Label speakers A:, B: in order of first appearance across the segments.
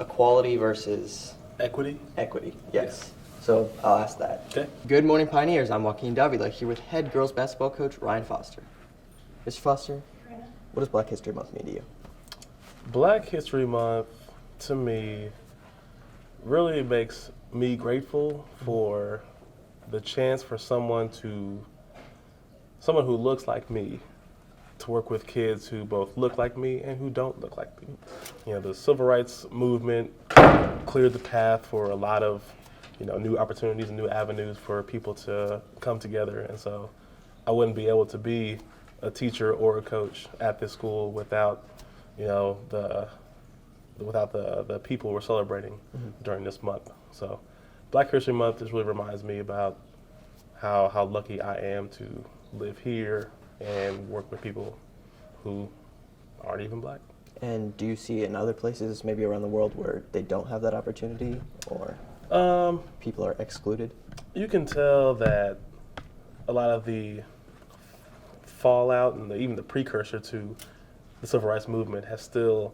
A: Equality versus
B: Equity?
A: equity. Yes. So I'll ask that.
B: Okay.
A: Good morning, Pioneers. I'm Joaquin Davila here with head girls basketball coach Ryan Foster. Mr. Foster, what does Black History Month mean to you?
B: Black History Month, to me, really makes me grateful for the chance for someone who looks like me to work with kids who both look like me and who don't look like me. You know, the civil rights movement cleared the path for a lot of, new opportunities and new avenues for people to come together. And so I wouldn't be able to be a teacher or a coach at this school without, the people we're celebrating during this month. So Black History Month just really reminds me about how lucky I am to live here and work with people who aren't even Black.
A: And do you see it in other places, maybe around the world, where they don't have that opportunity, or people are excluded?
B: You can tell that a lot of the fallout and even the precursor to the civil rights movement is still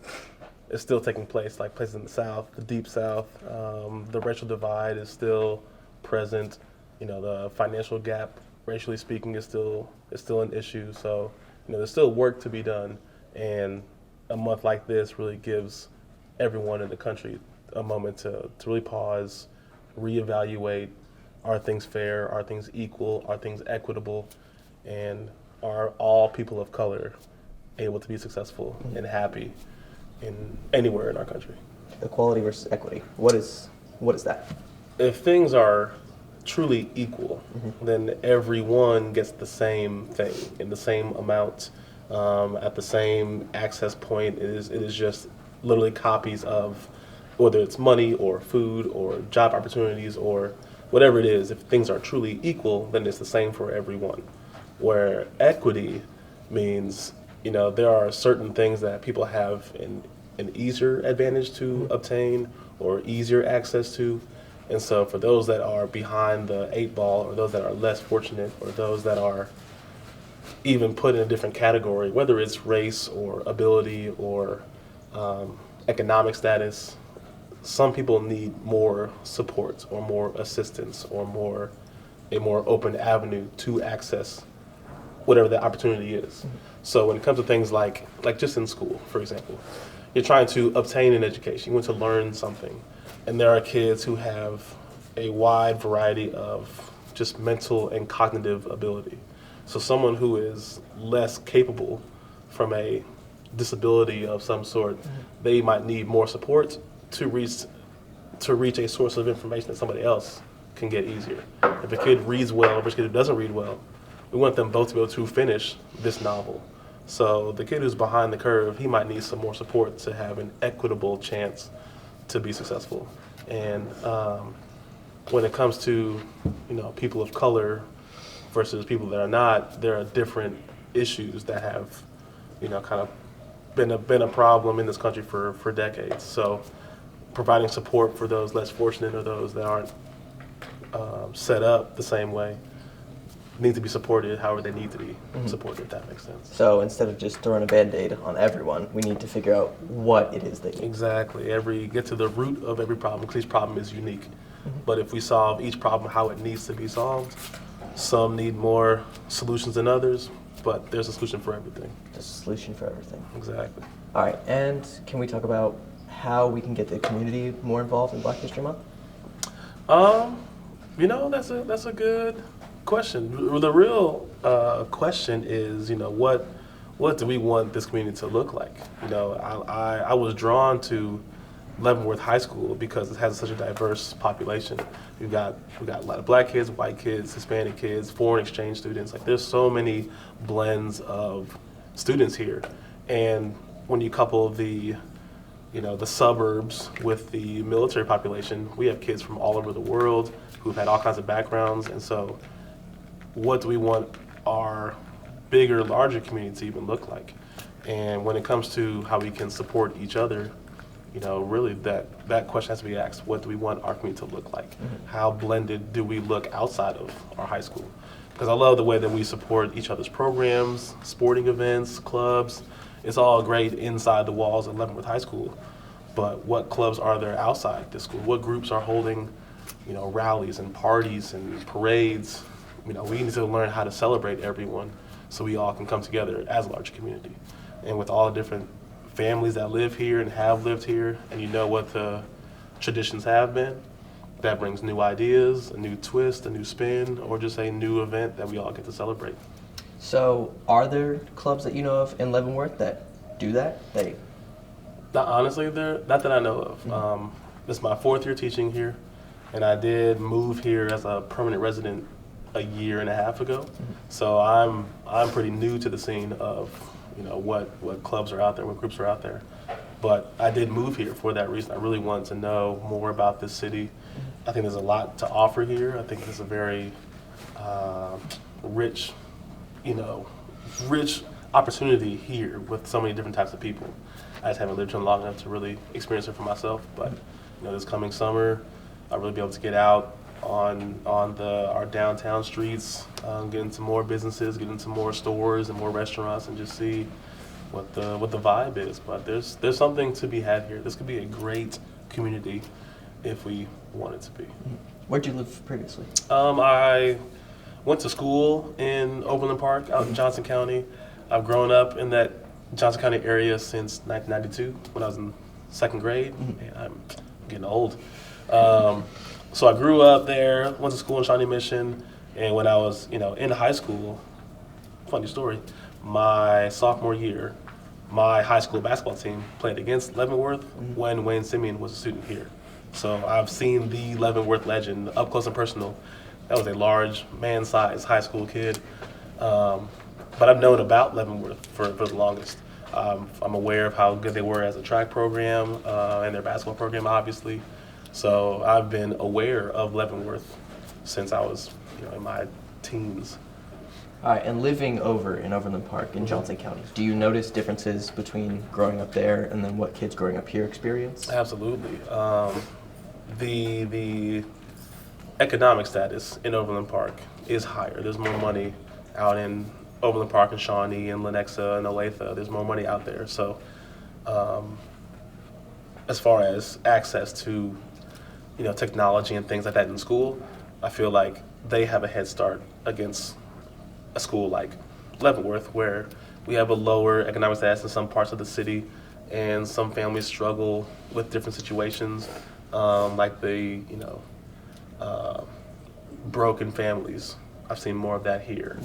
B: taking place, like places in the South, the Deep South. The racial divide is still present. The financial gap, racially speaking, is still an issue. So, there's still work to be done, and a month like this really gives everyone in the country a moment to really pause, reevaluate: are things fair? Are things equal? Are things equitable? And are all people of color able to be successful and happy in anywhere in our country?
A: Equality versus equity. What is that?
B: If things are truly equal, then everyone gets the same thing in the same amount, at the same access point. It is just literally copies of, whether it's money or food or job opportunities or whatever it is. If things are truly equal, then it's the same for everyone. Where equity means, there are certain things that people have an easier advantage to obtain or easier access to. And so for those that are behind the 8 ball, or those that are less fortunate, or those that are even put in a different category, whether it's race or ability or economic status, some people need more support or more assistance or a more open avenue to access whatever the opportunity is. So when it comes to things like just in school, for example, you're trying to obtain an education, you want to learn something, and there are kids who have a wide variety of just mental and cognitive ability. So someone who is less capable from a disability of some sort, they might need more support to reach a source of information that somebody else can get easier. If a kid reads well versus a kid who doesn't read well, we want them both to be able to finish this novel. So the kid who's behind the curve, he might need some more support to have an equitable chance to be successful. And when it comes to people of color versus people that are not, there are different issues that have kind of been a problem in this country for decades. So providing support for those less fortunate or those that aren't set up the same way need to be supported however they need to be supported, if that makes sense.
A: So instead of just throwing a Band-Aid on everyone, we need to figure out what it is they need.
B: Exactly. Get to the root of every problem, because each problem is unique. But if we solve each problem how it needs to be solved, some need more solutions than others, but there's a solution for everything.
A: There's a solution for everything.
B: Exactly.
A: All right, and can we talk about how we can get the community more involved in Black History Month?
B: That's a good question. The real question is, what do we want this community to look like? I was drawn to Leavenworth High School because it has such a diverse population. We've got a lot of Black kids, white kids, Hispanic kids, foreign exchange students. Like, there's so many blends of students here. And when you couple the suburbs with the military population, we have kids from all over the world who've had all kinds of backgrounds. And so what do we want our bigger, larger community to even look like? And when it comes to how we can support each other, really that question has to be asked. What do we want our community to look like? How blended do we look outside of our high school? Because I love the way that we support each other's programs, sporting events, clubs. It's all great inside the walls of Leavenworth High School. but what clubs are there outside the school? What groups are holding, rallies and parties and parades? We need to learn how to celebrate everyone so we all can come together as a large community. And with all the different families that live here and have lived here, and what the traditions have been, that brings new ideas, a new twist, a new spin, or just a new event that we all get to celebrate.
A: So, are there clubs that you know of in Leavenworth that do that?
B: Honestly, not that I know of. This is my 4th year teaching here, and I did move here as a permanent resident a year and a half ago. So I'm pretty new to the scene of what clubs are out there, what groups are out there. But I did move here for that reason. I really wanted to know more about this city. I think there's a lot to offer here. I think there's a very rich opportunity here with so many different types of people. I just haven't lived here long enough to really experience it for myself. But this coming summer, I'll really be able to get out on our downtown streets, get into more businesses, get into more stores and more restaurants, and just see what the vibe is. But there's something to be had here. This could be a great community if we want it to be.
A: Where'd you live previously?
B: I went to school in Overland Park out in Johnson County. I've grown up in that Johnson County area since 1992 when I was in 2nd grade. Man, I'm getting old. So I grew up there, went to school in Shawnee Mission, and when I was, in high school, funny story, my sophomore year, my high school basketball team played against Leavenworth when Wayne Simeon was a student here. So I've seen the Leavenworth legend up close and personal. That was a large, man-sized high school kid. But I've known about Leavenworth for the longest. I'm aware of how good they were as a track program and their basketball program, obviously. So I've been aware of Leavenworth since I was, in my teens.
A: All right, and living over in Overland Park in Johnson County, do you notice differences between growing up there and then what kids growing up here experience?
B: Absolutely. The economic status in Overland Park is higher. There's more money out in Overland Park and Shawnee and Lenexa and Olathe. There's more money out there. So as far as access to technology and things like that in school, I feel like they have a head start against a school like Leavenworth, where we have a lower economic status in some parts of the city, and some families struggle with different situations, like the broken families. I've seen more of that here,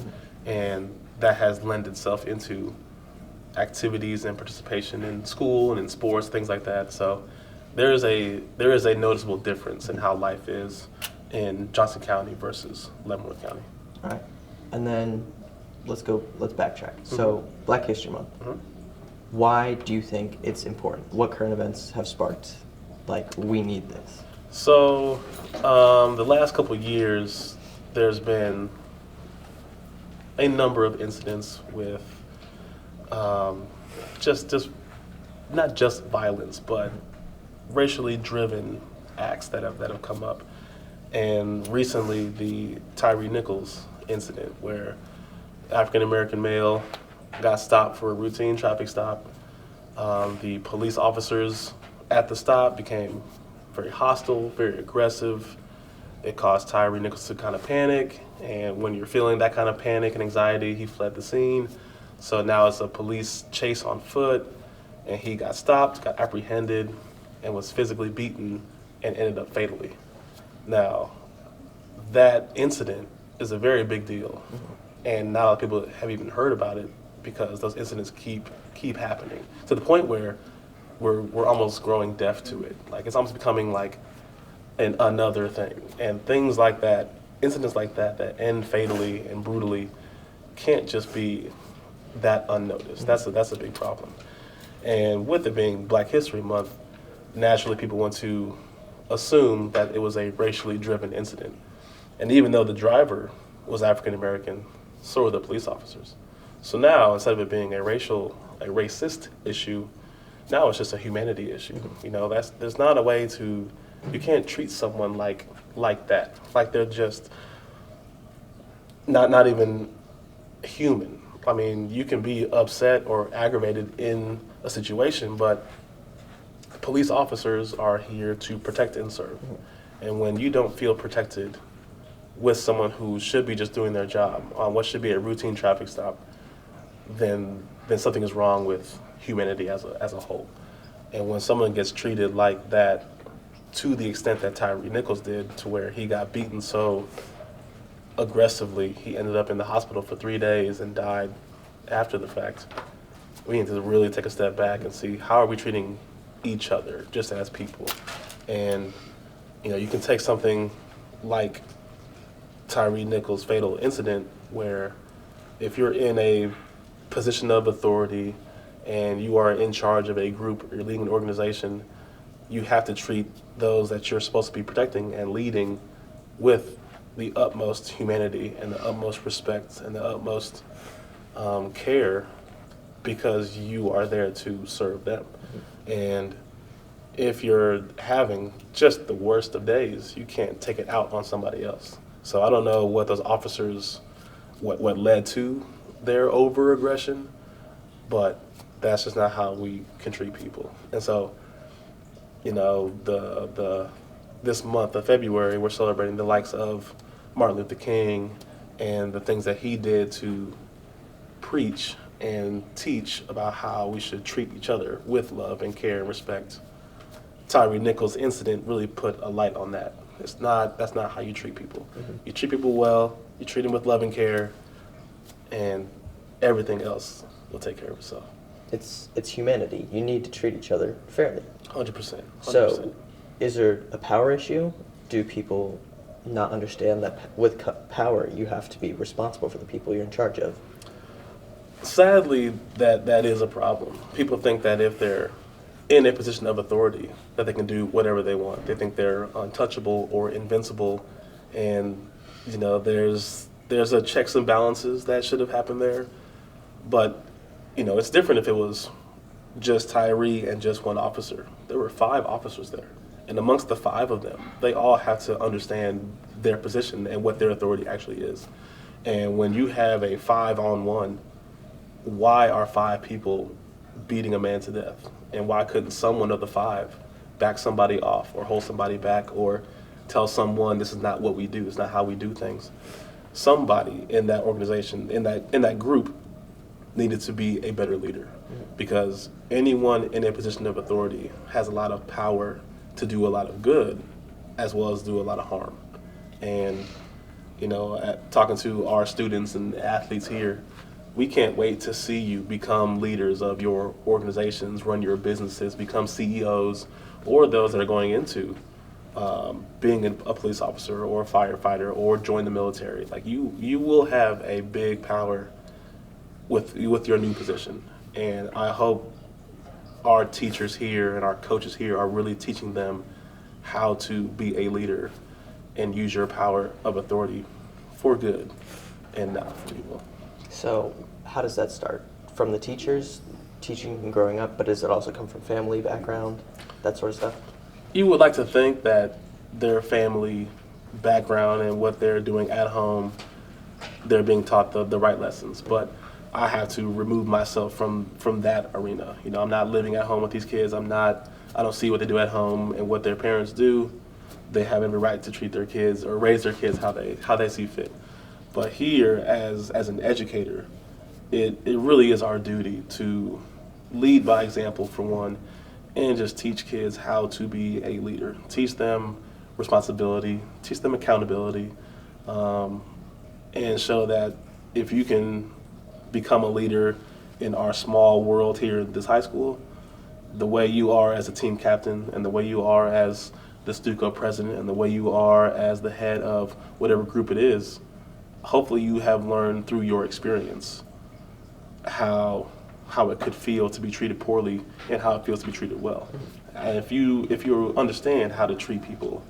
B: and that has lent itself into activities and participation in school and in sports, things like that. So there is a noticeable difference in how life is in Johnson County versus Leavenworth County.
A: All right, and then let's backtrack. So Black History Month. Why do you think it's important? What current events have sparked, we need this?
B: So the last couple of years, there's been a number of incidents with just not just violence, but racially driven acts that have come up. And recently, the Tyree Nichols incident, where African American male got stopped for a routine traffic stop. The police officers at the stop became very hostile, very aggressive. It caused Tyree Nichols to kind of panic, and when you're feeling that kind of panic and anxiety, he fled the scene. So now it's a police chase on foot, and he got stopped, got apprehended, and was physically beaten and ended up fatally. Now, that incident is a very big deal, and not a lot of people have even heard about it because those incidents keep happening to the point where we're almost growing deaf to it. Like, it's almost becoming like another thing. And things like that, incidents like that end fatally and brutally, can't just be that unnoticed. That's a big problem. And with it being Black History Month, naturally people want to assume that it was a racially driven incident. And even though the driver was African American, so were the police officers. So now, instead of it being a racist issue, now it's just a humanity issue. There's not a way to, you can't treat someone like that. Like they're just not even human. I mean, you can be upset or aggravated in a situation, but police officers are here to protect and serve. And when you don't feel protected with someone who should be just doing their job on what should be a routine traffic stop, then something is wrong with humanity as a whole. And when someone gets treated like that, to the extent that Tyree Nichols did, to where he got beaten so aggressively, he ended up in the hospital for 3 days and died after the fact, we need to really take a step back and see how are we treating each other just as people. And you can take something like Tyree Nichols' fatal incident, where if you're in a position of authority and you are in charge of a group, you're leading an organization, you have to treat those that you're supposed to be protecting and leading with the utmost humanity and the utmost respect and the utmost care, because you are there to serve them. And if you're having just the worst of days, you can't take it out on somebody else. So I don't know what those officers, what led to their over-aggression, but that's just not how we can treat people. And so, this month of February, we're celebrating the likes of Martin Luther King and the things that he did to preach and teach about how we should treat each other with love and care and respect. Tyree Nichols' incident really put a light on that. That's not how you treat people. You treat people well, you treat them with love and care, and everything else will take care of itself.
A: It's humanity. You need to treat each other fairly.
B: 100%.
A: So, is there a power issue? Do people not understand that with power, you have to be responsible for the people you're in charge of?
B: Sadly, that is a problem. People think that if they're in a position of authority, that they can do whatever they want. They think they're untouchable or invincible, and there's a checks and balances that should have happened there. But it's different if it was just Tyree and just one officer. There were 5 officers there, and amongst the 5 of them, they all have to understand their position and what their authority actually is. And when you have a 5-on-1, why are 5 people beating a man to death? And why couldn't someone of the 5 back somebody off or hold somebody back or tell someone this is not what we do, it's not how we do things? Somebody in that organization, in that group, needed to be a better leader, because anyone in a position of authority has a lot of power to do a lot of good as well as do a lot of harm. And talking to our students and athletes here, we can't wait to see you become leaders of your organizations, run your businesses, become CEOs, or those that are going into being a police officer or a firefighter or join the military. Like you will have a big power with your new position. And I hope our teachers here and our coaches here are really teaching them how to be a leader and use your power of authority for good and not for evil.
A: So how does that start? From the teachers, teaching and growing up, but does it also come from family background, that sort of stuff?
B: You would like to think that their family background and what they're doing at home, they're being taught the right lessons. But I have to remove myself from that arena. I'm not living at home with these kids. I don't see what they do at home and what their parents do. They have every right to treat their kids or raise their kids how they see fit. But here, as an educator, it really is our duty to lead by example, for one, and just teach kids how to be a leader. Teach them responsibility, teach them accountability, and show that if you can become a leader in our small world here at this high school, the way you are as a team captain and the way you are as the Stuco president and the way you are as the head of whatever group it is, hopefully you have learned through your experience how it could feel to be treated poorly and how it feels to be treated well. And if you understand how to treat people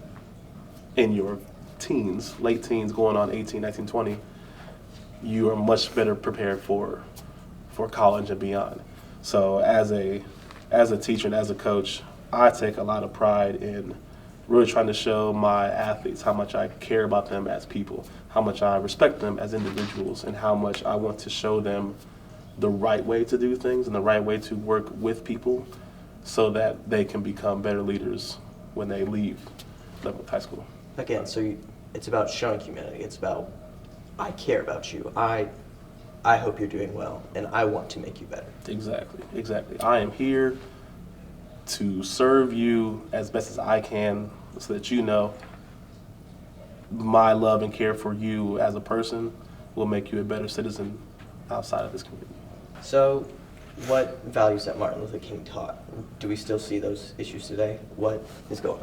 B: in your teens, late teens, going on 18, 19, 20, you are much better prepared for college and beyond. So as a teacher and as a coach, I take a lot of pride in really trying to show my athletes how much I care about them as people, how much I respect them as individuals, and how much I want to show them the right way to do things and the right way to work with people so that they can become better leaders when they leave Leavenworth High School.
A: Again, it's about showing humanity. It's about, I care about you. I hope you're doing well, and I want to make you better.
B: Exactly. I am here to serve you as best as I can so that you know my love and care for you as a person will make you a better citizen outside of this community.
A: So, what values that Martin Luther King taught? Do we still see those issues today? What is going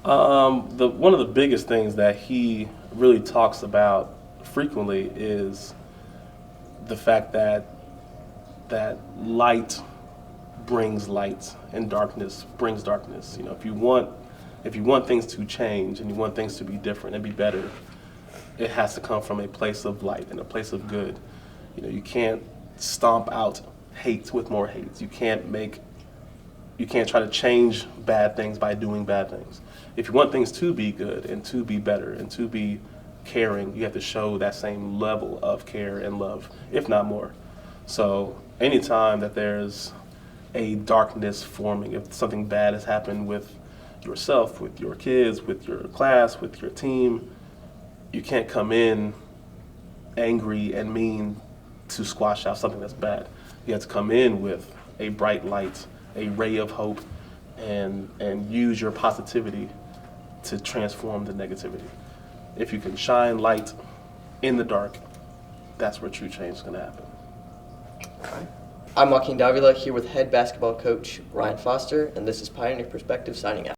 A: on?
B: One of the biggest things that he really talks about frequently is the fact that light brings light and darkness brings darkness. You know, if you want things to change and you want things to be different and be better, it has to come from a place of light and a place of good. You know, you can't stomp out hate with more hate. You can't try to change bad things by doing bad things. If you want things to be good and to be better and to be caring, you have to show that same level of care and love, if not more. So anytime that there's a darkness forming, if something bad has happened with yourself, with your kids, with your class, with your team, you can't come in angry and mean to squash out something that's bad. You have to come in with a bright light, a ray of hope, and use your positivity to transform the negativity. If you can shine light in the dark, that's where true change is going to happen.
A: Okay. I'm Joaquin Davila here with head basketball coach Ryan Foster, and this is Pioneer Perspective signing out.